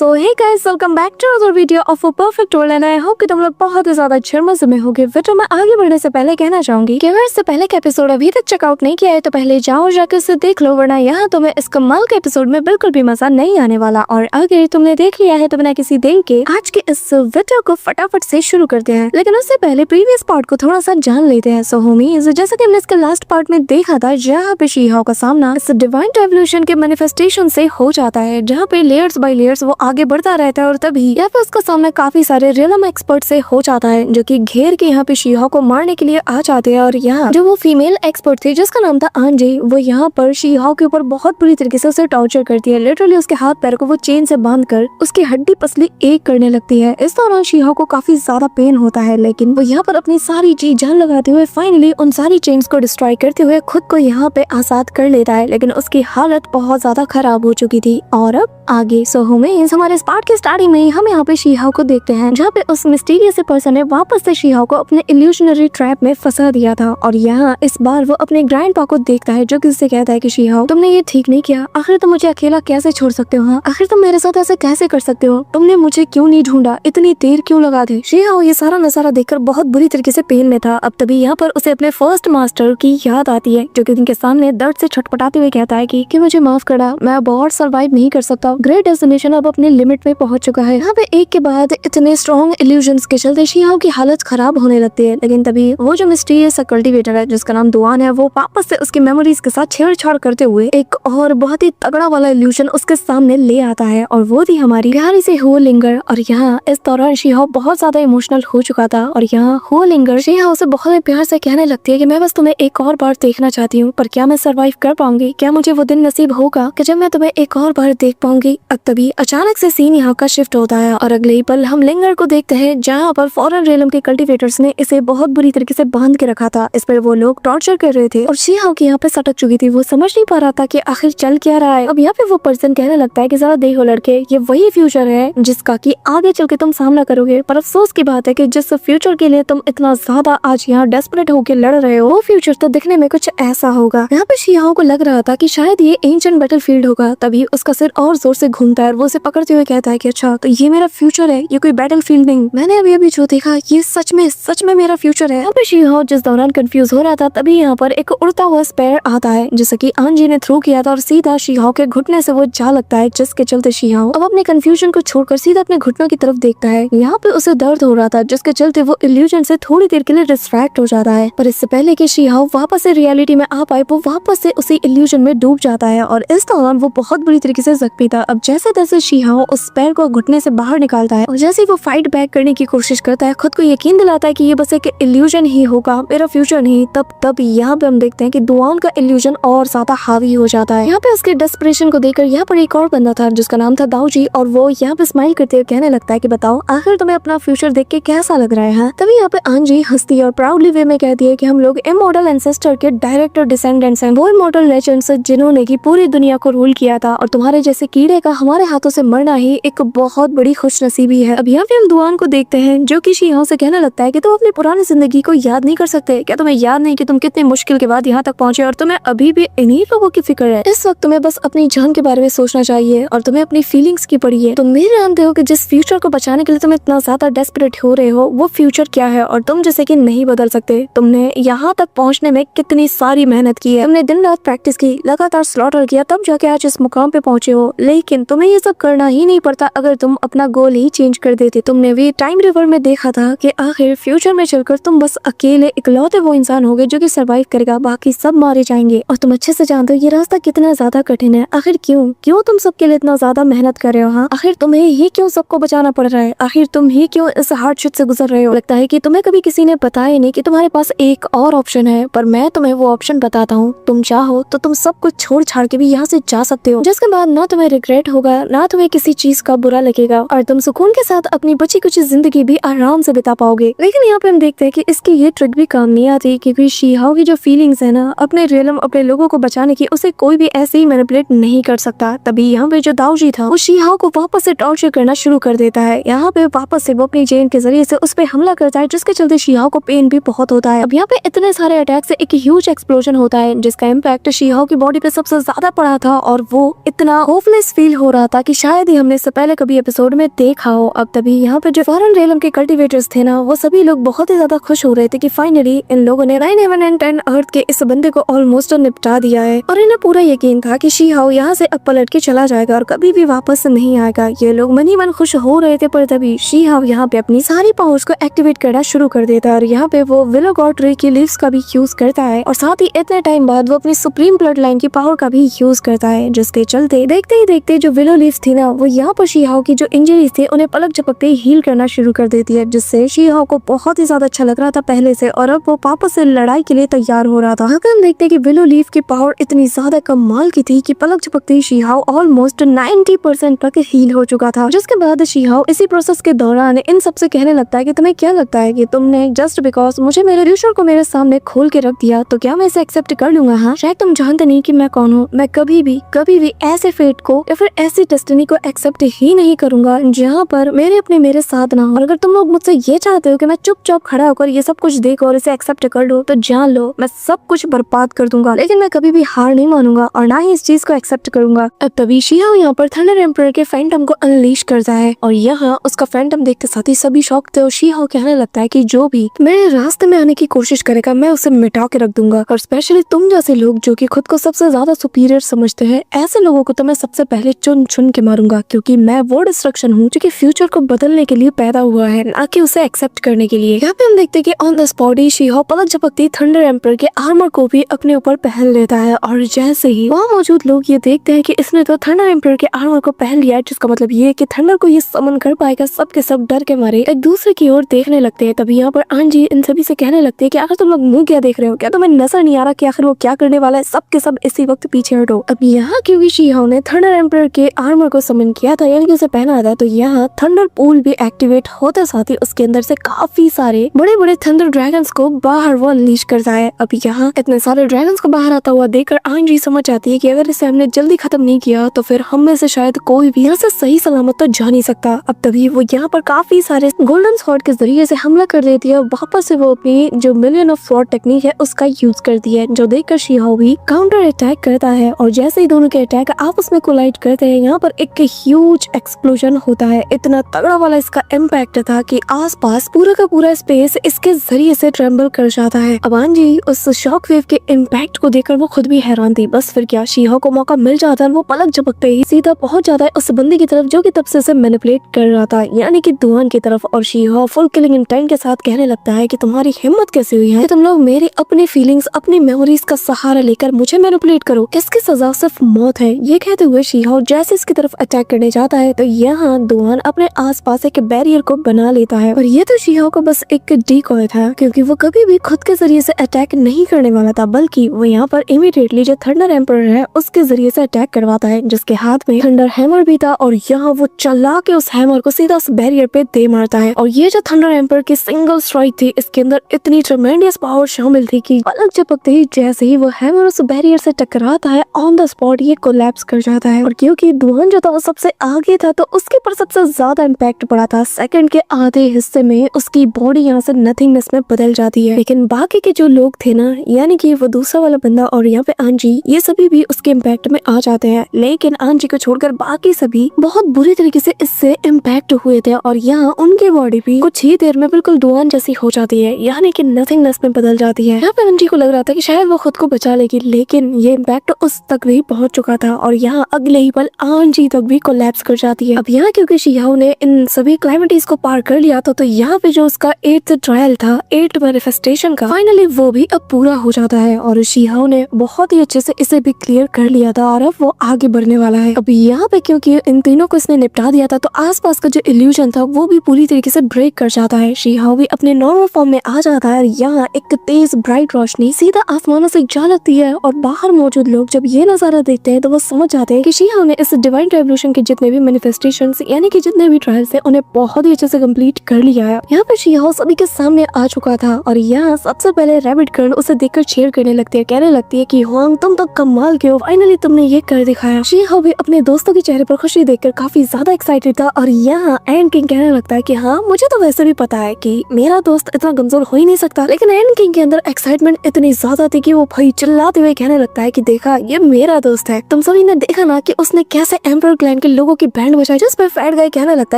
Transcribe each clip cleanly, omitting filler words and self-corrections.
So hey guys, welcome back to other video of a perfect world and I hope कि तुम लोग बहुत ही ज्यादा अच्छे मजे में होगे। वीडियो में आगे बढ़ने से पहले कहना चाहूंगी कि अगर इससे पहले का एपिसोड अभी तक चेकआउट नहीं किया है तो पहले जाओ जाकर इसे देख लो, वरना यहाँ तुम्हें इस कमाल के एपिसोड में बिल्कुल भी मजा नहीं आने वाला। और अगर तुमने देख लिया है तो बिना किसी देर के आज के इस वीडियो को फटाफट से शुरू करते हैं, लेकिन उससे पहले प्रीवियस पार्ट को थोड़ा सा जान लेते हैं। सो होमीज, जैसा कि हमने इसके लास्ट पार्ट में देखा था, जहाँ पे शी-हाओ का सामना इस डिवाइन रेवोल्यूशन के मैनिफेस्टेशन से हो जाता है, जहाँ पे लेयर्स बाय लेयर्स वो आगे बढ़ता रहता है और तभी यहाँ पे उसका सामना काफी सारे रियलम एक्सपर्ट से हो जाता है, जो कि घेर के यहाँ पे शी-हाओ को मारने के लिए आ जाते हैं। और यहाँ जो वो फीमेल एक्सपर्ट थी जिसका नाम था आंजी, वो यहाँ पर शी-हाओ के ऊपर बहुत बुरी तरीके से उसे टॉर्चर करती है। लिटरली उसके हाथ पैर को वो चेन से बांधकर उसकी हड्डी पसली एक करने लगती है। इस दौरान शी-हाओ को काफी ज्यादा पेन होता है, लेकिन वो यहाँ पर अपनी सारी चीज जान लगाते हुए फाइनली उन सारी चेन्स को डिस्ट्रॉय करते हुए खुद को यहाँ पे आजाद कर लेता है। लेकिन उसकी हालत बहुत ज्यादा खराब हो चुकी थी। और अब आगे सो हमारे इस पार्ट के स्टार्टिंग में हम यहाँ पे शी-हाओ को देखते हैं, जहाँ पे उस मिस्टीरियस पर्सन ने वापस से शी-हाओ को अपने इल्यूशनरी ट्रैप में फंसा दिया था। और यहाँ इस बार वो अपने ग्रैंडपा को देखता है, जो कि उससे कहता है कि शी-हाओ, तुमने ये ठीक नहीं किया। आखिर तुम मुझे अकेला कैसे छोड़ सकते हो? हाँ, आखिर तुम मेरे साथ ऐसे कैसे कर सकते हो? तुमने मुझे क्यों नहीं ढूंढा? इतनी देर क्यों लगा दी? शी-हाओ ये सारा नजारा देखकर बहुत बुरी तरीके से पेन में था। अब तभी यहाँ पर उसे अपने फर्स्ट मास्टर की याद आती है, जो कि उनके सामने दर्द से छटपटाते हुए कहता है कि मुझे माफ करना, मैं अब और सर्वाइव नहीं कर सकता। ग्रेट डेस्टिनेशन अब अपने लिमिट में पहुंच चुका है। यहाँ पे एक के बाद इतने स्ट्रॉन्ग इल्यूजन्स के चलते शी-हाओ की हालत खराब होने लगती है। लेकिन तभी वो जो मिस्टीरियस कल्टीवेटर है जिसका नाम दुआन है, वो वापस से उसकी मेमोरीज के साथ छेड़छाड़ करते हुए एक और बहुत ही तगड़ा वाला इल्यूजन उसके सामने ले आता है, और वो थी हमारी प्यारी से हो लिंगर। और यहाँ इस दौरान शी-हाओ बहुत ज्यादा इमोशनल हो चुका था, और यहाँ हो लिंगर शी-हाओ से बहुत प्यार से कहने लगती है कि मैं बस तुम्हें एक और बार देखना चाहती हूँ, पर क्या मैं सर्वाइव कर पाऊंगी? क्या मुझे वो दिन नसीब होगा कि जब मैं तुम्हें एक और बार देख पाऊंगी? अब तभी अचानक से सीन यहाँ का शिफ्ट होता है, और अगले ही पल हम लिंगर को देखते हैं, जहाँ पर फॉरेन रेलम के कल्टीवेटर्स ने इसे बहुत बुरी तरीके से बांध के रखा था। इस पर वो लोग टॉर्चर कर रहे थे, और शी-हाओ की यहाँ पे सटक चुकी थी। वो समझ नहीं पा रहा था कि आखिर चल क्या रहा है। अब यहाँ पे वो पर्सन कहने लगता है कि जरा देखो लड़के, ये वही फ्यूचर है जिसका कि आगे चल के तुम सामना करोगे, पर अफसोस की बात है कि जिस फ्यूचर के लिए तुम इतना ज्यादा आज यहाँ डेस्परेट होकर लड़ रहे हो, वो फ्यूचर तो दिखने में कुछ ऐसा होगा। यहाँ पे शी-हाओ को लग रहा था कि शायद ये एंशिएंट बैटलफील्ड होगा। तभी उसका सिर और जोर से घूमता है, वो उसे पकड़ते हुए कहता है कि अच्छा, तो ये मेरा फ्यूचर है, ये कोई बैटलफील्ड नहीं। मैंने अभी जो देखा ये सच में मेरा फ्यूचर है। यहाँ पे शी-हाओ जिस दौरान कंफ्यूज हो रहा था, तभी यहाँ पर एक उड़ता हुआ स्पेयर आता है, जिसे कि आंजी ने थ्रू किया था, और सीधा शी-हाओ के घुटने से वो जा लगता है, जिसके चलते शी-हाओ अब अपने कंफ्यूजन को छोड़कर सीधा अपने घुटनों की तरफ देखता है। यहाँ पे उसे दर्द हो रहा था, जिसके चलते वो इल्यूजन से थोड़ी देर के लिए डिस्ट्रैक्ट हो जाता है। पर इससे पहले कि शी-हाओ वापस से रियलिटी में आ पाए, वो वापस से उसी इल्यूजन में डूब जाता है, और इस दौरान वो बहुत बुरी तरीके से जख्मी था। अब जैसे तैसे शी-हाओ उस स्पेयर को घुटने से बाहर निकालता है, और जैसे वो फाइट बैक करने की कोशिश करता है, खुद को यकीन दिलाता है कि ये बस एक इल्यूजन ही होगा, मेरा फ्यूचर नहीं। तब यहाँ पे हम देखते हैं कि दुआन का इल्यूजन और ज्यादा हावी हो जाता है। यहाँ पे उसके डेस्परेशन को देखकर यहाँ पर एक और बंदा था जिसका नाम था दाऊजी, और वो यहाँ पे स्माइल करते हुए कहने लगता है कि बताओ आखिर तुम्हें अपना फ्यूचर देख के कैसा लग रहा है? तभी यहाँ पे आंजी हंसती है और प्राउडली वे में कहती है कि हम लोग इमॉर्टल एंसेस्टर के डायरेक्ट डिसेंडेंट्स हैं, वो इमॉर्टल लेजेंड्स जिन्होंने की पूरी दुनिया को रूल किया था, और तुम्हारे जैसे कीड़े का हमारे हाथों से मरना ही एक बहुत बड़ी खुशनसीबी है। अब यहाँ पे हम दुआन को देखते हैं, जो कि शी-हाओ से कहने लगता है कि तुम अपनी पुरानी जिंदगी को याद नहीं कर सकते? क्या तुम्हें याद नहीं कि तुम कितनी मुश्किल के बाद यहाँ तक पहुंचे, और तुम्हें अभी भी इन्हीं लोगों की फिक्र है? इस वक्त तुम्हें बस अपनी जान के बारे में सोचना चाहिए, और तुम्हें अपनी फीलिंग्स की पड़ी है। तुम भी जानते हो कि जिस फ्यूचर को बचाने के लिए तुम इतना ज्यादा डेस्परेट हो रहे हो, वो फ्यूचर क्या है, और तुम जैसे कि नहीं बदल सकते। तुमने यहाँ तक पहुँचने में कितनी सारी मेहनत की है, तुमने दिन रात प्रैक्टिस की, लगातार स्लॉटर किया, तब जाके आज इस मुकाम पे पहुंचे हो। लेकिन तुम्हें ये सब करना ही नहीं पड़ता अगर तुम अपना गोल ही चेंज कर देते। तुमने भी टाइम रिवर में देखा था कि आखिर फ्यूचर में चलकर तुम बस अकेले इकलौते वो इंसान होगे जो कि सरवाइव करेगा, बाकी सब मारे जाएंगे। और तुम अच्छे से जानते हो ये रास्ता कितना ज्यादा कठिन है। आखिर क्यों तुम सबके लिए इतना ज्यादा मेहनत कर रहे हो? हाँ, आखिर तुम्हें ही क्यों सबको बचाना पड़ रहा है? आखिर तुम ही क्यों इस हार्डशिप से गुजर रहे हो? लगता है कि तुम्हें कभी किसी ने बताया नहीं कि तुम्हारे पास एक और ऑप्शन है, पर मैं तुम्हें वो ऑप्शन बताता हूँ। तुम चाहो तो तुम सब कुछ छोड़ छाड़ के भी यहाँ से जा सकते हो, जिसके बाद ना तुम्हें रिग्रेट होगा, ना तुम्हें किसी चीज का बुरा लगेगा, और तुम सुकून के साथ अपनी बची कुछ जिंदगी भी आराम से बिता पाओगे। लेकिन यहाँ पे हम देखते हैं कि इसकी ये ट्रिक भी काम नहीं आती, क्योंकि शी-हाओ की जो फीलिंग्स है ना अपने रियलम, अपने लोगों को बचाने की, उसे कोई भी ऐसे ही मैनिपुलेट नहीं कर सकता। तभी यहाँ पे जो दाऊजी था वो शी-हाओ को वापस से टॉर्चर करना शुरू कर देता है। यहाँ पे वापस से वो अपनी चेन के जरिए से उस पे हमला करता है, जिसके चलते शी-हाओ को पेन भी बहुत होता है। अब यहाँ पे इतने सारे अटैक से एक ह्यूज एक्सप्लोजन होता है, जिसका इम्पैक्ट शी-हाओ की बॉडी पे सबसे ज्यादा पड़ा था, और वो इतना होपलेस फील हो रहा था कि शायद ही हमने इससे पहले कभी एपिसोड में देखा हो। अब तभी यहाँ पे जो फॉरेन रेलम के कल्टीवेटर्स थे ना, वो सभी लोग बहुत ही ज्यादा खुश हो रहे थे कि फाइनली इन लोगों ने 9 हेवन एंड 10 अर्थ के इस बंदे को ऑलमोस्ट निपटा दिया है। और इन्हें पूरा यकीन था कि शी हाओ यहाँ से अब पलट के चला जाएगा और कभी भी वापस नहीं आएगा। ये लोग मन ही मन खुश हो रहे थे, पर तभी शी हाओ यहाँ पे अपनी सारी पावर्स को एक्टिवेट करना शुरू कर देता है और यहाँ पे वो विलो गॉड ट्री की लीव्स का भी यूज करता है और साथ ही इतने टाइम बाद वो अपनी सुप्रीम ब्लड लाइन की पावर का भी यूज करता है, जिसके चलते देखते ही देखते जो विलो लीव्स थी ना, वो यहाँ पर शी हाओ की जो इंजरीज थी उन्हें पलक झपकते ही हील करना शुरू कर देती है, जिससे शी हाओ को बहुत ही ज्यादा अच्छा लग रहा था पहले से और अब वो वापस से लड़ाई के लिए तैयार हो रहा था। हम देखते कि विलो लीफ की पावर इतनी ज्यादा कमाल की थी कि पलक झपकते ही शी हाओ ऑलमोस्ट 90% तक हील हो चुका था। जिसके बाद शी हाओ इसी प्रोसेस के दौरान इन सबसे कहने लगता है कि तुम्हें क्या लगता है कि तुमने जस्ट बिकॉज मुझे मेरे फ्यूचर को मेरे सामने खोल के रख दिया तो क्या मैं इसे एक्सेप्ट कर लूंगा? हाँ, शायद तुम जानते नहीं कि मैं कौन हूँ। मैं कभी भी ऐसे फेट को या फिर ऐसी डेस्टिनी को एक्सेप्ट ही नहीं करूंगा जहाँ पर मेरे साथ ना हो। और अगर तुम लोग मुझसे ये चाहते हो कि मैं चुपचाप खड़ा होकर ये सब कुछ देखो और इसे एक्सेप्ट कर लो, तो जान लो मैं सब कुछ बर्बाद कर दूंगा, लेकिन मैं कभी भी हार नहीं मानूंगा और ना ही इस चीज को एक्सेप्ट करूंगा। अब तभी शी हाओ यहाँ पर थंडर एम्परर के फैंटम को अनलीश करता है और यहाँ उसका फैंटम देख के साथ ही सभी शॉक थे और शी हाओ कहने लगता है कि जो भी मेरे रास्ते में आने की कोशिश करेगा मैं उसे मिटा के रख दूंगा और स्पेशली तुम जैसे लोग जो कि खुद को सबसे ज्यादा सुपीरियर समझते हैं, ऐसे लोगों को तो मैं सबसे पहले चुन के मारूंगा, क्योंकि मैं वो डिस्ट्रक्शन हूँ जो कि फ्यूचर को बदलने के लिए पैदा हुआ है, ना कि उसे एक्सेप्ट करने के लिए। यहाँ पे हम देखते हैं कि on the spot he she हाओ पलक झपकती थंडर एम्परर के आर्मर को भी अपने ऊपर पहन लेता है और जैसे ही वहाँ मौजूद लोग ये देखते हैं कि इसने तो थंडर एम्परर के आर्मर को पहन लिया है, जिसका मतलब ये है कि थंडर को ये समन कर पाएगा। सबके सब डर के मारे एक दूसरे की ओर देखने लगते हैं। तभी यहाँ पर आंजी इन सभी से कहने लगते हैं कि आखिर तुम लोग मुंह क्या देख रहे हो? क्या तुम्हें नजर नहीं आ रहा कि आखिर वो क्या करने वाला है? सबके सब इसी वक्त पीछे हटो। अब यहाँ क्योंकि शी हाओ ने थंडर एम्परर के आर्मर को समन किया था, यानी कि उसे पहना था, तो यहाँ थंडर पूल भी एक्टिवेट होते साथ ही उसके अंदर से काफी सारे बड़े बड़े थंडर ड्रैगन्स को बाहर वो अनलीश करता है। अब यहाँ इतने सारे ड्रैगन्स को बाहर आता हुआ देखकर आंजी समझ आती है कि अगर इसे हमने जल्दी खत्म नहीं किया तो फिर हम में से शायद कोई भी यहाँ से सही सलामत तो जा नहीं सकता। अब तभी वो यहाँ पर काफी सारे गोल्डन स्वॉर्ड के जरिए से हमला कर देती है और वापस से वो अपनी जो मिलियन ऑफ स्वॉर्ड टेक्निक है उसका यूज करती है, जो देखकर शी हाओ भी काउंटर अटैक करता है और जैसे ही दोनों के अटैक आपस में कोलाइड करते हैं, यहाँ पर एक ह्यूज एक्सप्लोजन होता है। इतना तगड़ा वाला इसका इम्पैक्ट था कि आसपास पूरा का पूरा स्पेस इसके जरिए से ट्रेम्बल कर जाता है। अब आंजी उस शॉक वेव के इम्पैक्ट को देखकर वो खुद भी हैरान थी। बस फिर क्या, शी हाओ को मौका मिल जाता है, वो पलक झपकते ही सीधा पहुंच जाता है उस बंदे की तरफ जो कि तब से उसे मैनिपुलेट कर रहा था, यानी कि दुआन की तरफ। और शी हाओ फुल किलिंग इंटेंट के साथ कहने लगता है कि तुम्हारी हिम्मत कैसे हुई है कि तुम लोग मेरी अपनी फीलिंग्स, अपनी मेमोरीज का सहारा लेकर मुझे मैनिपुलेट करो, इसकी सजा सिर्फ मौत है। ये कहते हुए शी हाओ जैसे इसकी तरफ अटैक करने जाता है तो यहाँ दुआन अपने आसपास एक बैरियर को बना लेता है और ये तो शी हाओ को बस एक डीकॉय था, क्योंकि वो कभी भी खुद के जरिए से अटैक नहीं करने वाला था, बल्कि वो यहाँ पर इमीडिएटली जो थंडर एम्परर है उसके जरिए से अटैक करवाता है, जिसके हाथ में थंडर हैमर भी था और यहाँ वो चला के उस हैमर को सीधा उस बैरियर पे दे मारता है। और ये जो थंडर एम्परर की सिंगल स्ट्राइक थी, इसके अंदर इतनी ट्रेमेंडियस पावर शामिल थी कि पलक झपकते ही जैसे ही वो हैमर उस बैरियर से टकराता है, ऑन द स्पॉट ये कोलैप्स कर जाता है। और क्योंकि दुआन जो था वो सबसे आगे था तो उसके पर सबसे ज्यादा इम्पैक्ट पड़ा था। सेकंड के आधे हिस्से में उसकी बॉडी यहाँ से नथिंगनेस में बदल जाती है, लेकिन बाकी के जो लोग थे ना, यानी कि वो दूसरा वाला बंदा और यहाँ पे आंजी, ये सभी भी उसके इम्पैक्ट में आ जाते हैं। लेकिन आंजी को छोड़कर बाकी सभी बहुत बुरी तरीके से इससे इम्पैक्ट हुए थे और यहाँ उनकी बॉडी भी कुछ ही देर में बिल्कुल दुआन जैसी हो जाती है, यानी कि नथिंगनेस में बदल जाती है। यहाँ पे आंजी को लग रहा था कि शायद वो खुद को बचा लेगी, लेकिन ये इम्पैक्ट उस तक भी पहुंच चुका था और यहाँ अगले ही पल आंजी तक भी कोलैप्स कर जाती है। अब यहाँ क्योंकि शी हाओ ने इन सभी क्लाइमेटीज को पार कर लिया था, तो यहाँ पे जो उसका 8th ट्रायल था, 8th मैनिफेस्टेशन का, फाइनली वो भी अब पूरा हो जाता है और शी हाओ ने बहुत ही अच्छे से इसे भी क्लियर कर लिया था और अब वो आगे बढ़ने वाला है। अब यहाँ पे क्योंकि इन तीनों को इसने निपटा दिया था तो आसपास का जो इल्यूजन था वो भी पूरी तरीके से ब्रेक कर जाता है। शी हाओ भी अपने नॉर्मल फॉर्म में आ जाता है और यहाँ एक तेज ब्राइट रोशनी सीधा आसमानों से जा लगती है और बाहर मौजूद लोग जब ये नजारा देखते हैं तो वो समझ जाते हैं कि शी हाओ ने इस डिवाइन रेवोल्यूशन के जितने भी मैनिफेस्टेशंस यानी कि जितने भी ट्रायल्स थे उन्हें बहुत ही अच्छे से कंप्लीट कर लिया है। यहाँ पे शी हाओ सभी के सामने आ चुका था और यहाँ सबसे पहले रैबिट गर्ल उसे देखकर चीयर करने लगती है, कहने लगती है कि हुआंग तुम तो कमाल के हो, फाइनली तुमने ये कर दिखाया। शी हाओ भी अपने दोस्तों के चेहरे पर खुशी देखकर काफी ज्यादा एक्साइटेड था और यहाँ एंड किंग कहने लगता है कि हाँ मुझे तो वैसे भी पता है कि मेरा दोस्त इतना कमजोर हो ही नहीं सकता, लेकिन एंड किंग के अंदर एक्साइटमेंट इतनी ज्यादा थी कि वो भाई चिल्लाते हुए कहने लगता है कि देखा ये मेरा दोस्त है, तुम सभी ने देखा ना कि उसने कैसे एम्परर के लोगों की बैंड बजाई, जिस पर फैट गाय कहने लगता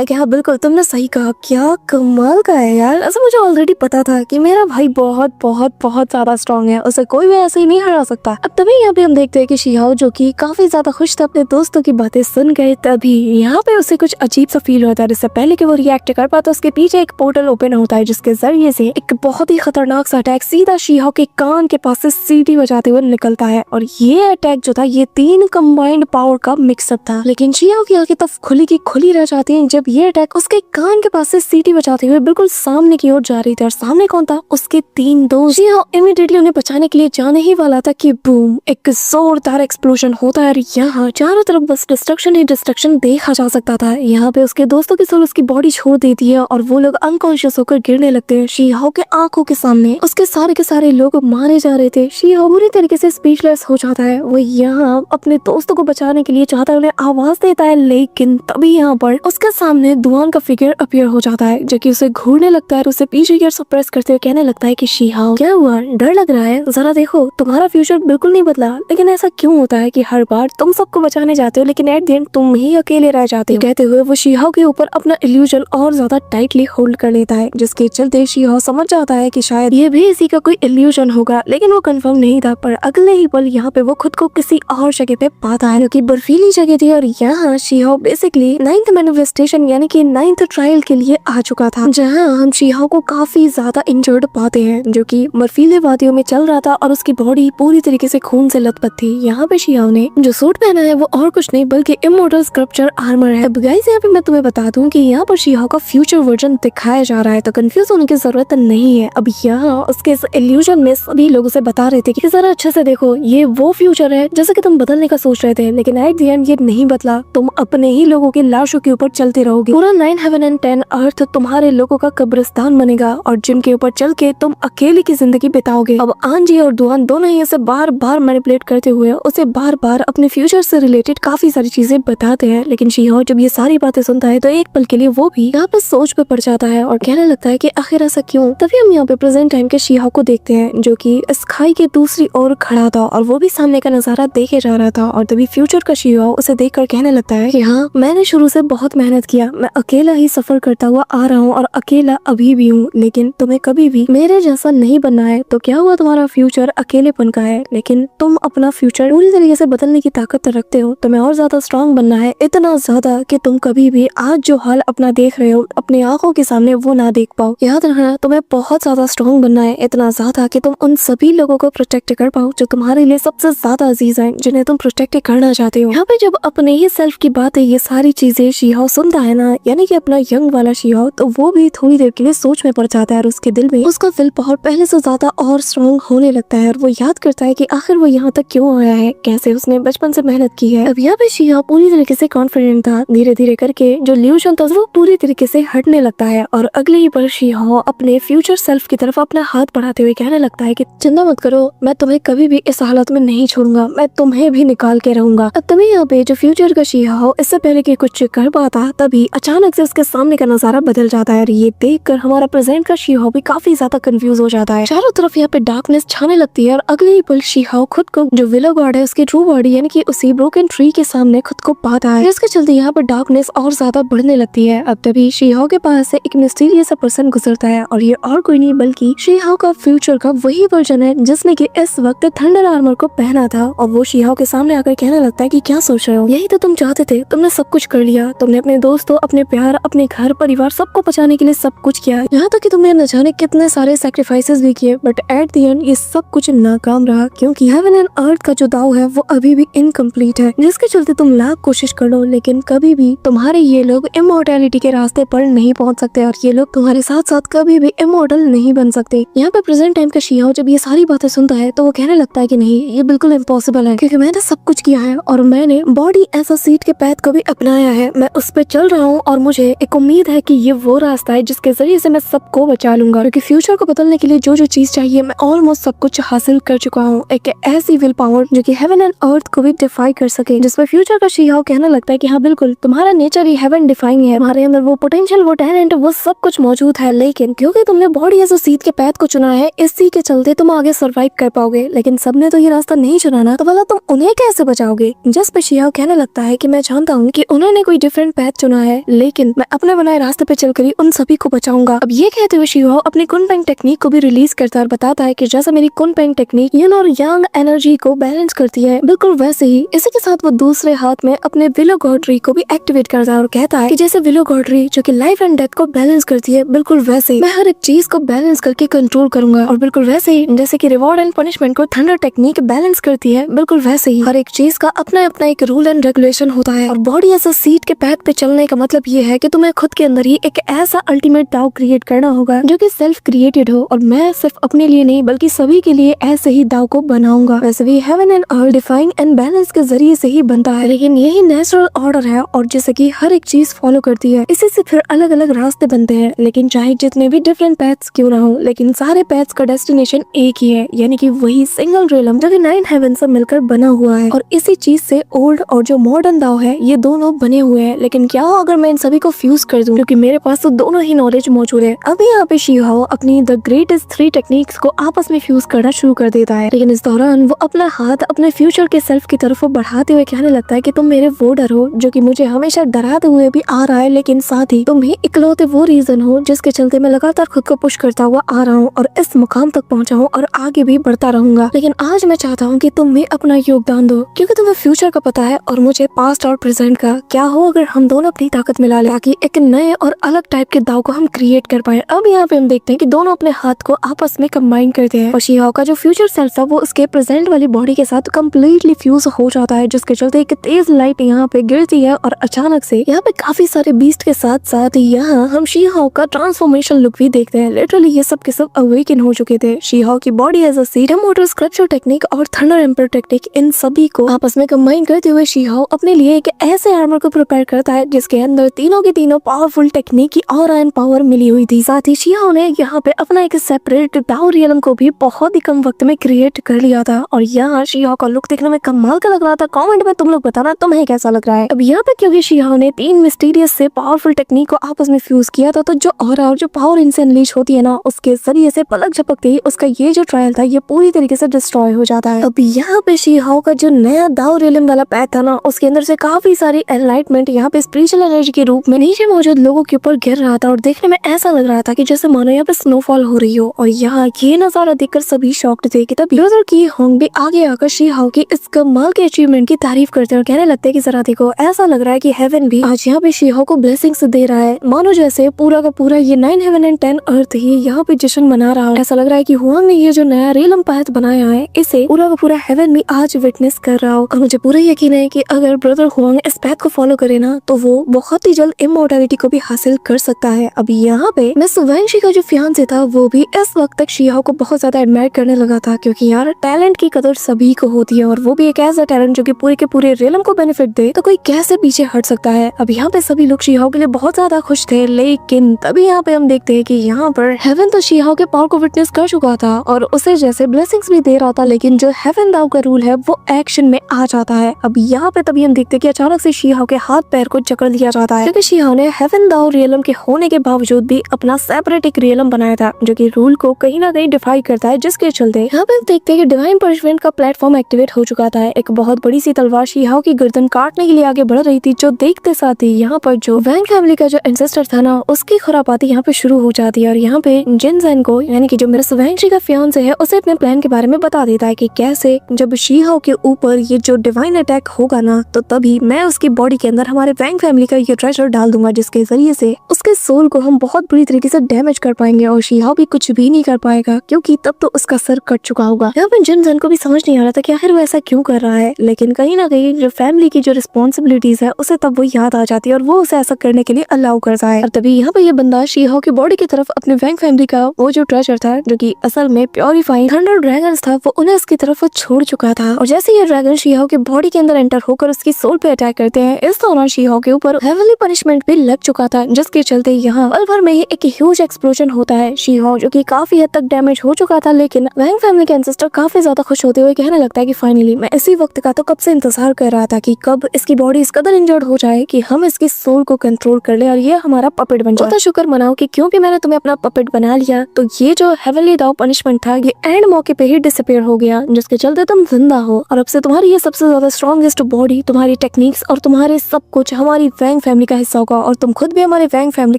है कि हाँ बिल्कुल तुमने सही कहा, क्या कमाल का है यार, ऐसा मुझे ऑलरेडी पता था कि मेरा भाई बहुत बहुत बहुत ज्यादा स्ट्रॉन्ग है, उसे कोई भी ऐसे ही नहीं हरा सकता। अब तभी यहाँ पे हम देखते हैं कि शिहाओ जो कि काफी ज्यादा खुश था अपने दोस्तों की बातें सुन गए, तभी यहाँ पे उसे कुछ अजीब सा फील होता है। इससे पहले कि वो रिएक्ट कर पाता उसके पीछे एक पोर्टल ओपन होता है जिसके जरिए से एक बहुत ही खतरनाक सा अटैक सीधा शिहाओ के कान के पास से सीटी बजाते हुए निकलता है। और ये अटैक जो था ये 3 कंबाइंड पावर का मिक्सअप था, लेकिन शिहाओ की आंखें तब खुली की खुली रह जाती हैं जब ये अटैक उसके कान के पास से सीटी बजाते हुए बिल्कुल सामने की ओर जा रही थी। और सामने कौन था? उसके 3 दोस्त। शिहाओ इमीडिएटली उन्हें बचाने के लिए जाने ही वाला था कि बूम, एक जोरदार एक्सप्लोजन होता है। यहाँ चारों तरफ बस डिस्ट्रक्शन ही डिस्ट्रक्शन देखा जा सकता था। यहाँ पे उसके दोस्तों की सोल उसकी बॉडी छोड़ देती है और वो लोग अनकॉन्शियस होकर गिरने लगते हैं। शिहाओ के आंखों के सामने उसके सारे के सारे लोग मारे जा रहे थे। शिहाओ बुरी तरीके से स्पीचलेस हो जाता है। वो यहाँ अपने दोस्तों को बचाने के लिए चाहता है, उन्हें आवाज देता है, लेकिन तभी यहाँ पर उसके सामने दुआन का फिगर अपीयर हो जाता है जो कि उसे घूरने लगता है। उसे पीछे की ओर सप्रेस करते हुए कहने लगता है कि शिहाओ क्या हुआ, डर लग रहा है? जरा देखो तुम्हारा फ्यूचर बिल्कुल नहीं बदला, लेकिन ऐसा क्यों होता है कि हर बार तुम सबको बचाने जाते हो लेकिन एट द एंड तुम ही अकेले रह जाते हो? कहते हुए वो शिहाओ के ऊपर अपना इल्यूजन और ज्यादा टाइटली होल्ड कर लेता है, जिसके चलते शिहाओ समझ जाता है कि शायद ये भी इसी का कोई इल्यूजन होगा, लेकिन वो कंफर्म नहीं था। पर अगले ही पल यहाँ पे वो खुद को किसी और जगह पे पाता है जो कि बर्फीली जगह थी। और यहाँ शिहाओ बेसिकली 9th मैनिफेस्टेशन यानी कि 9th ट्रायल के लिए आ चुका था, जहाँ हम शिहाओ को काफी ज्यादा इंजर्ड पाते हैं जो कि बर्फीले वादियों में चल रहा था और उसकी बॉडी पूरी तरीके से खून से लथपथ थी। यहाँ पे शिहाओ ने जो सूट पहना है वो और कुछ नहीं बल्कि इमोर्टल स्क्रप्चर आर्मर है। गाइस यहाँ पे मैं तुम्हें बता दूं कि यहाँ पर शिहाओ का फ्यूचर वर्जन दिखाया जा रहा है, तो कंफ्यूज होने की जरूरत नहीं है। अब यहाँ उसके इल्यूजन में सभी लोग उसे बता रहे थे कि जरा अच्छे से देखो, ये वो फ्यूचर है जैसे कि तुम बदलने का सोच रहे थे, लेकिन एट द एंड ये नहीं बदला। तुम अपने ही लोगों के लाशों के ऊपर चलते रहोगे। पूरा 9 हेवन एंड 10 अर्थ तुम्हारे लोगों का कब्रिस्तान बनेगा और जिम के ऊपर चल के तुम अकेले की जिंदगी बिताओगे। अब आंजी और दुआन दोनों ही उसे बार बार मैनिपुलेट करते हुए उसे बार बार अपने फ्यूचर से रिलेटेड काफी सारी चीजें बताते हैं, लेकिन शिहाओ जब ये सारी बातें सुनता है तो एक पल के लिए वो भी यहाँ पे सोच पे पड़ जाता है और कहने लगता है कि आखिर ऐसा क्यों। तभी हम यहाँ पे प्रेजेंट टाइम के शिहाओ को देखते हैं जो कि इस खाई के दूसरी ओर खड़ा था और वो भी सामने का नजारा देखे जा रहा था। और तभी फ्यूचर का शिहाओ उसे देखकर कहने लगता है कि हाँ, मैंने शुरू से बहुत मेहनत किया, मैं अकेला ही सफर करता हुआ आ रहा हूँ और अकेला अभी भी हूँ, लेकिन तुम्हें कभी भी मेरे जैसा नहीं बनना है। तो क्या हुआ, तुम्हारा फ्यूचर अकेलेपन का है, लेकिन तुम अपना फ्यूचर पूरी तरीके से बदलने की ताकत रखते हो। तुम्हें और ज्यादा स्ट्रॉन्ग बनना है, इतना ज्यादा कि तुम कभी भी आज जो हाल अपना देख रहे हो अपनी आंखों के सामने वो ना देख पाओ। याद रखना, तुम्हें बहुत ज्यादा स्ट्रॉन्ग बनना है, इतना ज्यादा कि तुम उन सभी लोगों को प्रोटेक्ट कर पाओ जो तुम्हारे लिए सबसे ज्यादा अजीज हैं, जिन्हें तुम प्रोटेक्ट करना चाहते हो। यहाँ पे जब अपने ही सेल्फ की बात है, ये सारी चीजें शिहाओ सुनता है ना, यानी कि अपना यंग वाला शिहाओ, तो वो भी थोड़ी देर के लिए सोच में पड़ जाता है और उसके दिल में उसका विल पावर पहले से ज्यादा और स्ट्रॉन्ग होने लगता है। और वो याद करता है कि आखिर वो यहाँ तक क्यों आया है, कैसे उसने बचपन से मेहनत की है। अब यहाँ पे शिहाओ पूरी तरीके से कॉन्फिडेंट था। धीरे धीरे करके जो इल्यूजन था वो पूरी तरीके से हटने लगता है और अगले ही पल शिहाओ अपने फ्यूचर सेल्फ की तरफ अपना हाथ बढ़ाते हुए कहने लगता है कि चिंता मत करो, मैं तुम्हें कभी भी इस हालत में नहीं छोड़ूंगा, मैं तुम्हें भी निकाल के रहूंगा। अब तभी यहाँ पे जो फ्यूचर का शिहाओ इससे पहले कि कुछ कर पाता, तभी अचानक से उसके सामने का नजारा बदल जाता है और ये देखकर हमारा प्रेजेंट का शिहाओ भी काफी ज्यादा कंफ्यूज हो जाता है। चारों तरफ यहाँ पे डार्कनेस छाने लगती है और अगले ही पल शिहाओ खुद को जो विलो गॉड है उसकी ट्रू बॉडी यानी कि उसी ब्रोकन ट्री के सामने खुद को पाता है, जिसके चलते यहाँ पर डार्कनेस और ज्यादा बढ़ने लगती है। अब तभी शिहाओ के पास से एक मिस्टीरियस पर्सन गुजरता है और ये और कोई नहीं बल्कि शिहाओ का फ्यूचर का वही वर्जन है जिसने कि इस वक्त थंडर आर्मर को पहना था। और वो शिहाओ के सामने आकर कहने लगता है कि क्या सोच रहे हो, यही तो तुम चाहते थे, तुमने सब कुछ कर लिया, तुमने अपने दोस्तों, अपने प्यार, अपने घर परिवार सबको बचाने के लिए सब कुछ किया, यहाँ तक कि तुमने न जाने कितने सारे सैक्रिफाइसेस भी किए, बट एट द एंड ये सब कुछ नाकाम रहा क्योंकि हेवन एंड अर्थ का जो दाव है वो अभी भी इनकम्प्लीट है, जिसके चलते तुम लाख कोशिश कर लो लेकिन कभी भी तुम्हारे ये लोग इमॉर्टैलिटी के रास्ते पर नहीं पहुंच सकते और ये लोग तुम्हारे साथ साथ कभी भी इमॉर्टल नहीं बन सकते। यहाँ पे प्रेजेंट टाइम का शिहाओ जब ये सारी बातें सुनता है तो वो कहने लगता है कि नहीं, ये बिल्कुल इम्पॉसिबल है क्योंकि मैंने सब कुछ किया है और मैंने बॉडी ऐसा सीट के पैथ को भी अपनाया है, मैं उस पर चल रहा हूँ और मुझे एक उम्मीद है कि ये वो रास्ता है जिसके जरिए से मैं सबको बचा लूंगा, क्योंकि फ्यूचर को बदलने के लिए जो जो चीज चाहिए मैं ऑलमोस्ट सब कुछ हासिल कर चुका हूँ। एक ऐसी विल पावर जो कि हेवन एंड अर्थ को भी डिफाई कर सके, जिस पर फ्यूचर का शिहाओ कहने लगता है कि हाँ बिल्कुल तुम्हारा नेचर ही हेवन डिफाइंग है, तुम्हारे अंदर वो पोटेंशियल, वो टैलेंट, वो सब कुछ मौजूद है, लेकिन क्योंकि तुमने बॉडी एज अ सीट के पैथ को चुना है इसी के चलते तुम आगे सर्वाइव कर पाओगे, लेकिन सबने तो ये रास्ता नहीं चुना ना, तो भला तुम उन्हें कैसे बचाओगे। जिस पे शिहाओ कहने लगता है कि मैं जानता हूँ कि उन्होंने कोई डिफरेंट पैथ चुना है, लेकिन मैं अपने बनाए रास्ते पे चलकर ही उन सभी को बचाऊंगा। अब ये कहते हुए शिहो अपनी कुनपेंग टेक्निक को भी रिलीज करता है और बताता है कि जैसा मेरी कुनपेंग टेक्निक यिन और यांग एनर्जी को बैलेंस करती है, बिल्कुल वैसे ही इसी के साथ वो दूसरे हाथ में अपने विलो गॉड ट्री को भी एक्टिवेट करता है और कहता है कि जैसे विलो गॉड ट्री जो कि लाइफ एंड डेथ को बैलेंस करती है, बिल्कुल वैसे ही मैं हर एक चीज को बैलेंस करके कंट्रोल करूंगा। और बिल्कुल वैसे ही जैसे कि रिवॉर्ड एंड पनिशमेंट को थंडर टेक्निक बैलेंस करती है, बिल्कुल वैसे ही हर एक चीज का अपना अपना एक रूल एंड रेगुलेशन होता है। और बॉडी एज अ सीट के पैथ पे चलने का मतलब ये है कि तुम्हें खुद के अंदर ही एक ऐसा अल्टीमेट दाव क्रिएट करना होगा जो कि सेल्फ क्रिएटेड हो, और मैं सिर्फ अपने लिए नहीं बल्कि सभी के लिए ऐसे ही दाव को बनाऊंगा। वैसे भी heaven and earth define and balance के जरिए से ही बनता है, लेकिन यही नेचुरल ऑर्डर है और जैसे कि हर एक चीज फॉलो करती है, इसी से फिर अलग अलग रास्ते बनते हैं। लेकिन चाहे जितने भी डिफरेंट पैथ्स क्यों ना हो, लेकिन सारे पैथ्स का डेस्टिनेशन एक ही है, यानी कि वही सिंगल रियलम जो कि 9 हेवन से मिलकर बना हुआ है। और इसी चीज से ओल्ड और जो मॉडर्न दाव है ये दोनों बने हुए हैं। लेकिन क्या हो अगर मैं इन सभी को फ्यूज कर दूं, क्योंकि मेरे पास तो दोनों ही नॉलेज मौजूद है। अभी यहाँ पे शिहो अपनी द ग्रेटेस्ट 3 टेक्निक्स को आपस में फ्यूज करना शुरू कर देता है, लेकिन इस दौरान वो अपना हाथ अपने फ्यूचर के सेल्फ की तरफ बढ़ाते हुए कहने लगता है कि तुम मेरे वो डर हो जो कि मुझे हमेशा डराते हुए भी आ रहा है, लेकिन साथ ही तुम ही इकलौते वो रीजन हो जिसके चलते मैं लगातार खुद को पुश करता हुआ आ रहा हूँ और इस मुकाम तक पहुँचा हूँ और आगे भी बढ़ता रहूंगा। लेकिन आज मैं चाहता हूँ कि तुम भी अपना योगदान दो, क्योंकि तुम्हें फ्यूचर का पता है और मुझे पास्ट और प्रेजेंट का। क्या हो अगर हम दोनों अपनी ताकत मिला ले ताकि एक नए और अलग टाइप के दाव को हम क्रिएट कर पाए। अब यहाँ पे हम देखते हैं कि दोनों अपने हाथ को आपस में कंबाइन करते हैं और शिहो का जो फ्यूचर सेल्फ था वो उसके प्रेजेंट वाली बॉडी के साथ कम्प्लीटली फ्यूज हो जाता है, जिसके चलते एक तेज लाइट यहाँ पे गिरती है और अचानक से यहाँ पे काफी सारे बीस्ट के साथ साथ यहाँ हम शिहो का ट्रांसफॉर्मेशन लुक भी देखते हैं। लिटरली ये सब के सब अवेकन हो चुके थे। शिहो की body as a seed motor sculpture technique और थंडर एम्पर टेक्निक, इन सभी को आपस में कंबाइन करते हुए शिहो अपने लिए एक ऐसे आर्मर को प्रिपेयर करता है जिसके अंदर तीनों के तीनों पावरफुल टेक्निक की ऑरा एंड पावर मिली हुई थी। साथ ही शिहो ने यहाँ पे अपना एक सेपरेट दाव रियलम को भी बहुत ही कम वक्त में क्रिएट कर लिया था और यहाँ शिहो का लुक देखने में कमाल का लग रहा था। कमेंट में तुम लोग बताना तुम्हें कैसा लग रहा है। अब यहाँ पे क्योंकि शिहो ने 3 मिस्टीरियस से पावरफुल टेक्निक को आपस में फ्यूज किया था, तो जो ऑरा और जो पावर इनसे अनलीश होती है ना, उसके जरिए से पलक झपकते ही उसका ये जो ट्रायल था ये पूरी तरीके से डिस्ट्रॉय हो जाता है। अब यहाँ पे शिहो का जो नया दाव रियलम वाला पैथ था ना, उसके अंदर से काफी सारी एनलाइटमेंट यहाँ पे स्पिरिचुअल एनर्जी के रूप में नीचे मौजूद लोगों के ऊपर गिर रहा था और देखने में ऐसा लग रहा था कि जैसे मानो यहाँ पे स्नोफॉल हो रही हो। और यहाँ ये नजारा देखकर सभी शॉक्ड थे कि तब यूजर की होंग भी आगे आकर शिहो की इस कमाल के अचीवमेंट की तारीफ करते हैं और कहने लगते हैं कि जरा देखो, ऐसा लग रहा है कि हेवन भी आज यहाँ पे शिहो को ब्लेसिंग्स दे रहा है, मानो जैसे पूरा का पूरा ये 9 हेवन एंड 10 अर्थ ही यहाँ पे जश्न मना रहा है। ऐसा लग रहा है कि हुआंग ने ये जो नया रियलम पैथ बनाया है इसे पूरा का पूरा हेवन भी आज विटनेस कर रहा हो। और मुझे पूरा यकीन है कि अगर ब्रदर हुआंग इस पैथ को फॉलो करे ना तो वो बहुत ही जल्द इमॉर्टैलिटी को भी हासिल कर सकता है। अब यहाँ पे मिस वैंगशी का जो फियांसे था वो भी इस वक्त तक शिहो को बहुत ज्यादा एडमायर करने लगा था, क्योंकि यार टैलेंट की कदर सभी को होती है और वो भी एक ऐसा टैलेंट जो कि पूरे के पूरे रियलम को बेनिफिट दे, तो कोई कैसे पीछे हट सकता है। अब यहाँ पे सभी लोग शिहो के लिए बहुत ज्यादा खुश थे, लेकिन तभी यहाँ पे हम देखते हैं कि यहाँ पर हेवन तो शिहो के पावर को विटनेस कर चुका था और उसे जैसे ब्लेसिंग्स भी दे रहा था, लेकिन जो हेवन दाव का रूल है वो एक्शन में आ जाता है। अब यहाँ पे तभी हम देखते हैं कि अचानक से शिहो के हाथ पैर को जकड़ लिया जाता है, क्योंकि शिहो ने हेवन दाव रियलम के होने के बावजूद भी अपना सेपरेट एक रियलम बनाया था जो कि रूल को कहीं ना कहीं डिफाई करता है, जिसके चलते यहाँ पे देखते हैं कि डिवाइन पनिशमेंट का प्लेटफॉर्म एक्टिवेट हो चुका था। एक बहुत बड़ी सी तलवार शिहो की गर्दन काटने के लिए आगे बढ़ रही थी, जो देखते साथ ही यहाँ पर जो वैंग फैमिली का जो एंसेस्टर था ना, उसकी खुरापाती यहाँ पे शुरू हो जाती है और यहाँ पे जिन जैन को यानी कि जो मिस वैंगशी का फियांसे है उसे अपने प्लान के बारे में बता देता है कि कैसे जब शिहो के ऊपर ये जो डिवाइन अटैक होगा ना, तो तभी मैं उसकी बॉडी के अंदर हमारे वैंग फैमिली का ये ट्रेजर डाल दूंगा, जिसके जरिए से उसके सोल को हम बहुत बुरी तरीके से डैमेज कर पाएंगे और शिहो भी कुछ भी नहीं कर पाएगा, क्योंकि तब तो उसका सर कट चुका होगा। यहाँ पे जिन जन को भी समझ नहीं आ रहा था कि आखिर वो ऐसा क्यों कर रहा है, लेकिन कहीं ना कहीं जो फैमिली की जो रिस्पॉन्सिबिलिटीज है उसे तब वो याद आ जाती है और वो उसे ऐसा करने के लिए अलाउ करता है। और तभी यहाँ पे ये बंदा शिहो की बॉडी की तरफ अपने वैंग फैमिली का वो जो ट्रेजर था जो कि असल में प्योरीफाइंग थंडर ड्रैगन था, वो उन्हें उसकी तरफ छोड़ चुका था। और जैसे ये ड्रैगन शिहो की बॉडी के अंदर एंटर होकर उसकी सोल पे अटैक करते हैं, इस दौरान शिहो के ऊपर हेवनली पनिशमेंट भी लग चुका था, जिसके चलते यहाँ पल भर में ही एक ह्यूज एक्सप्लोजन होता है। शिहो जो कि काफी हद तक डैमेज हो चुका था, लेकिन वैंग फैमिली के एंसेस्टर काफी ज्यादा खुश होते हुए कहने लगता है कि फाइनली मैं इसी वक्त का तो कब से इंतजार कर रहा था कि कब इसकी बॉडी इस कदर इंजर्ड हो जाए कि हम इसकी सोल को कंट्रोल कर ले और ये हमारा पपेट बन जाए। तो शुक्र मनाओ कि क्योंकि मैंने तुम्हें अपना पपेट बना लिया, तो ये जो हेवनली दाव पनिशमेंट था ये एंड मौके पे ही डिसअपीयर हो गया, जिसके चलते तुम जिंदा हो और अब से तुम्हारी ये सबसे ज्यादा स्ट्रॉन्गेस्ट बॉडी तुम्हारी तुम्हारी टेक्निक्स और तुम्हारे सब कुछ हमारी वैंग फैमिली का हिस्सा होगा और तुम खुद भी हमारे वैंग फैमिली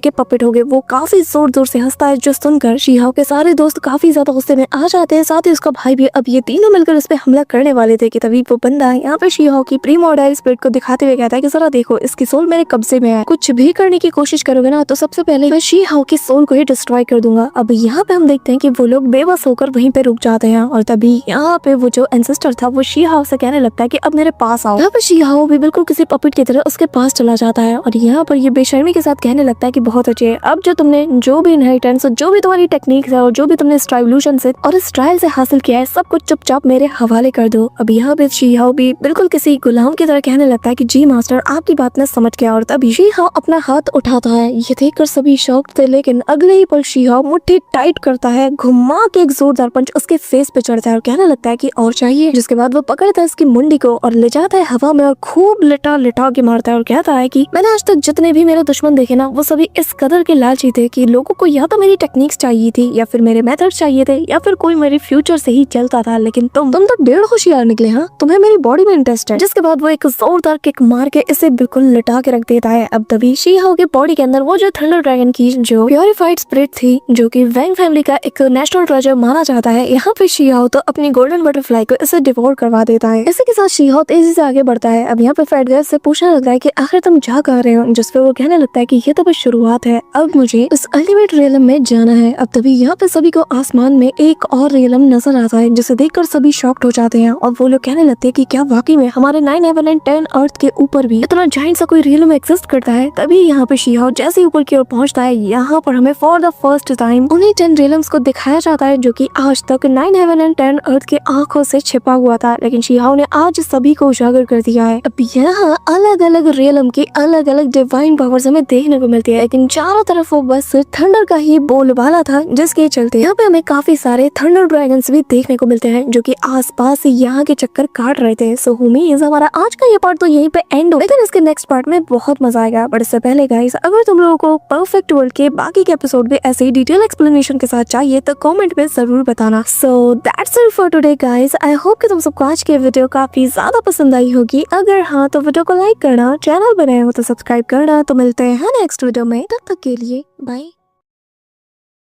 के पपेट होगे। वो काफी जोर जोर से हंसता है, जो सुनकर शीहाओ के सारे दोस्त काफी ज्यादा गुस्से में आ जाते हैं, साथ ही उसका भाई भी। अब ये तीनों मिलकर उस पे हमला करने वाले थे कि तभी वो बंदा यहाँ पे शीहाओ की प्रीमोर्टाइल स्पिरिट को दिखाते हुए कहता है कि जरा देखो, इसकी सोल मेरे कब्जे में है, कुछ भी करने की कोशिश करोगे ना तो सबसे पहले मैं शीहाओ की सोल को ही डिस्ट्रॉय कर दूंगा। अब यहाँ पे हम देखते हैं कि वो लोग बेबस होकर वहीं पे रुक जाते हैं और तभी यहाँ पे वो जो एंसेस्टर था वो शीहाओ से कहने लगता है कि अब मेरे पास आओ। यहाँ पे शीहाओ भी बिल्कुल किसी पपेट की तरह उसके पास चला जाता है और यहाँ पर ये बेशर्मी के साथ कहने लगता है कि बहुत अच्छे, अब जो तुमने जो भी इनहेरिटेंस, जो भी तुम्हारी टेक्निक है और जो भी तुमने स्ट्राइवल्यूशन से और इस ट्रायल से हासिल किया है, सब कुछ चुपचाप मेरे हवाले कर दो। अब यहाँ पे शीहाओ भी बिल्कुल किसी गुलाम की तरह कहने लगता है कि जी मास्टर, आपकी बात मैं समझ गया। और तभी शीहाओ अपना हाथ उठाता है। ये देखकर सभी शॉक्ड थे, लेकिन अगले ही पल शीहाओ मुट्ठी टाइट करता है, घुमा के एक जोरदार पंच उसके फेस पे चढ़ता है और कहने लगता है कि और चाहिए। जिसके बाद वो पकड़ता है इसकी मुंडी को और ले जाता है हवा में और खूब लिटा लिटा के मारता है और कहता है कि मैंने आज तक जितने भी मेरे दुश्मन देखे ना, वो सभी इस कदर के लालची थे कि लोगों को या तो मेरी टेक्निक्स चाहिए थी या फिर मेरे मेथड्स चाहिए थे या फिर कोई मेरे फ्यूचर से ही चलता था, लेकिन तुम तो डेढ़ होशियार निकले। हाँ, तुम्हें मेरी बॉडी में इंटरेस्ट है। जिसके बाद वो एक जोरदार किक मार के इसे बिल्कुल लिटा के रख देता है। अब तभी शीहाओ के बॉडी के अंदर वो जो थंडर ड्रैगन की जो प्योरिफाइड स्पिरिट थी, जो कि वैंग फैमिली का एक नेशनल ट्रेजर माना जाता है, यहाँ पे शीहाओ तो अपनी गोल्डन बटरफ्लाई को इसे डिवोर करवा देता है। इसी के साथ शीहाओ तेजी से आगे बढ़ता है। अब यहाँ पे फैटगर से पूछने लगता है कि आखिर तुम जा कर रहे हो, जिसपे वो कहने लगता है कि ये तो बस शुरुआत है, अब मुझे इस अल्टीमेट रियलम में जाना है। अब तभी यहाँ पे सभी को आसमान में एक और रियलम नजर आता है, जिसे देखकर सभी शॉक्ड हो जाते हैं और वो लोग कहने लगते हैं कि क्या वाकई में हमारे 9 हेवन एंड 10 अर्थ के ऊपर भी इतना जाइंट सा कोई रियलम एग्जिस्ट करता है। तभी यहाँ पे शीहाओ जैसे ऊपर की ओर पहुंचता है, यहाँ पर हमें फॉर द फर्स्ट टाइम उन्हीं 10 रियलम्स को दिखाया जाता है, जो कि आज तक 9 हेवन एंड 10 अर्थ के आंखों से छिपा हुआ था, लेकिन शीहाओ ने आज सभी को उजागर कर दिया है। अब यहाँ अलग अलग रियलम की अलग अलग डिवाइन पावर्स हमें देखने को मिलती है, लेकिन चारों तरफ वो बस थंडर का ही बोलबाला था, जिसके चलते यहाँ पे हमें काफी सारे थंडर ड्रैगन्स भी देखने को मिलते हैं, जो कि आसपास यहाँ के चक्कर काट रहे थे। सो होमीज, हमारा आज का ये पार्ट तो यहीं पे एंड हो, लेकिन इसके नेक्स्ट पार्ट में बहुत मजा आएगा। बट इससे पहले गाइस, अगर तुम लोगों को परफेक्ट वर्ल्ड के बाकी के एपिसोड भी ऐसे ही डिटेल एक्सप्लेनेशन के साथ चाहिए तो कमेंट में जरूर बताना। So that's it for today guys. I hope कि तुम सबको आज की वीडियो काफी ज्यादा पसंद आई होगी। अगर हाँ तो वीडियो को लाइक करना, चैनल बनाए हो तो सब्सक्राइब करना। तो मिलते हैं नेक्स्ट वीडियो में, तब तक के लिए बाय।